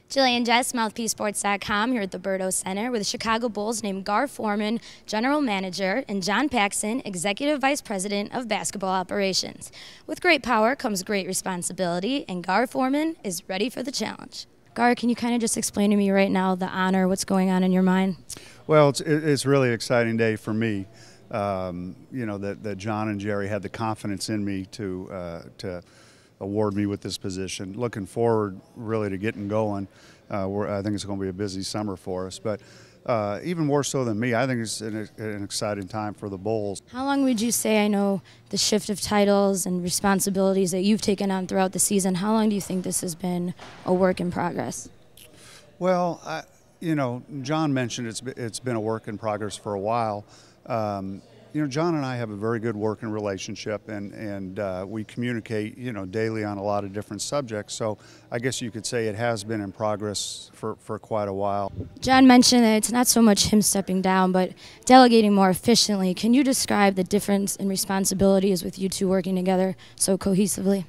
Jillian Jesk, MouthpieceSports.com, here at the Berto Center with the Chicago Bulls named Gar Forman, General Manager, and John Paxson, Executive Vice President of Basketball Operations. With great power comes great responsibility, and Gar Forman is ready for the challenge. Gar, can you kind of just explain to me right now the honor, what's going on in your mind? Well, it's a really exciting day for me. You know, that John and Jerry had the confidence in me to award me with this position. Looking forward really to getting going. I think it's going to be a busy summer for us, but even more so than me, I think it's an exciting time for the Bulls. How long would you say, I know the shift of titles and responsibilities that you've taken on throughout the season, how long do you think this has been a work in progress? Well, you know, John mentioned it's been a work in progress for a while. You know, John and I have a very good working relationship, and we communicate, you know, daily on a lot of different subjects. So I guess you could say it has been in progress for quite a while. John mentioned that it's not so much him stepping down, but delegating more efficiently. Can you describe the difference in responsibilities with you two working together so cohesively?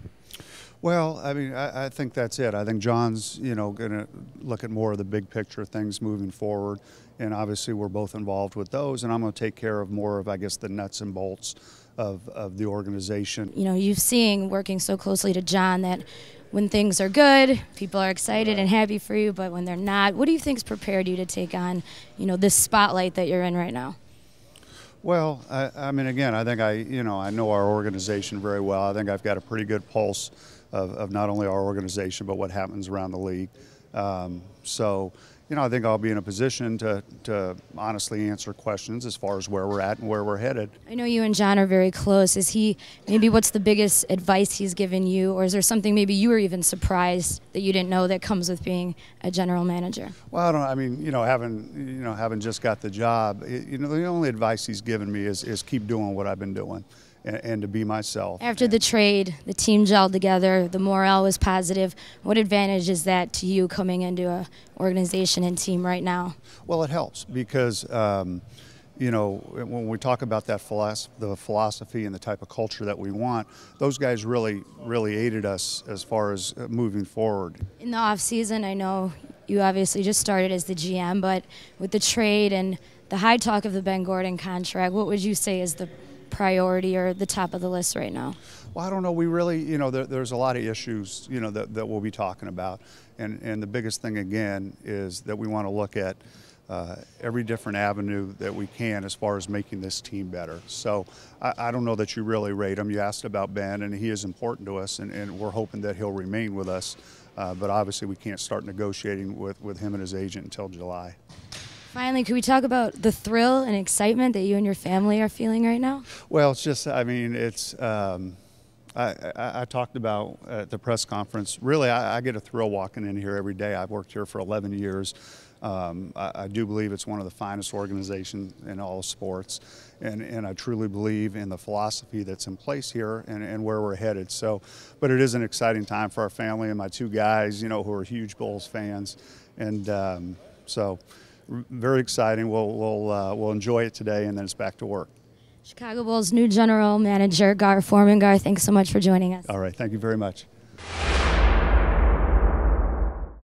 Well, I mean, I think that's it. I think John's, you know, going to look at more of the big picture things moving forward, and obviously we're both involved with those, and I'm going to take care of more of, I guess, the nuts and bolts of the organization. You know, you've seen working so closely to John that when things are good, people are excited and happy for you, but when they're not, what do you think's prepared you to take on, you know, this spotlight that you're in right now? Well, I mean, again, I think I know our organization very well. I think I've got a pretty good pulse of not only our organization but what happens around the league. So, you know, I think I'll be in a position to honestly answer questions as far as where we're at and where we're headed. I know you and John are very close. What's the biggest advice he's given you, or is there something maybe you were even surprised that you didn't know that comes with being a general manager? Well, I mean, having just got the job, you know, the only advice he's given me is keep doing what I've been doing. And to be myself. After the trade, the team gelled together, the morale was positive. What advantage is that to you coming into an organization and team right now? Well, it helps because, you know, when we talk about that the philosophy and the type of culture that we want, those guys really aided us as far as moving forward. In the off season, I know you obviously just started as the GM, but with the trade and the high talk of the Ben Gordon contract, what would you say is the priority or the top of the list right now? Well, I don't know. We really, you know, there's a lot of issues, you know, that we'll be talking about. And the biggest thing, again, is that we want to look at every different avenue that we can as far as making this team better. So I don't know that you really rate him. You asked about Ben, and he is important to us, and we're hoping that he'll remain with us. But obviously we can't start negotiating with him and his agent until July. Finally, could we talk about the thrill and excitement that you and your family are feeling right now? Well, it's just, I mean, it's, I talked about at the press conference, really I get a thrill walking in here every day. I've worked here for 11 years. I do believe it's one of the finest organizations in all of sports, and I truly believe in the philosophy that's in place here and where we're headed. So, but it is an exciting time for our family and my two guys, you know, who are huge Bulls fans, and so very exciting. We'll enjoy it today, and then it's back to work. Chicago Bulls new general manager Gar Forman. Gar, thanks so much for joining us. All right, thank you very much.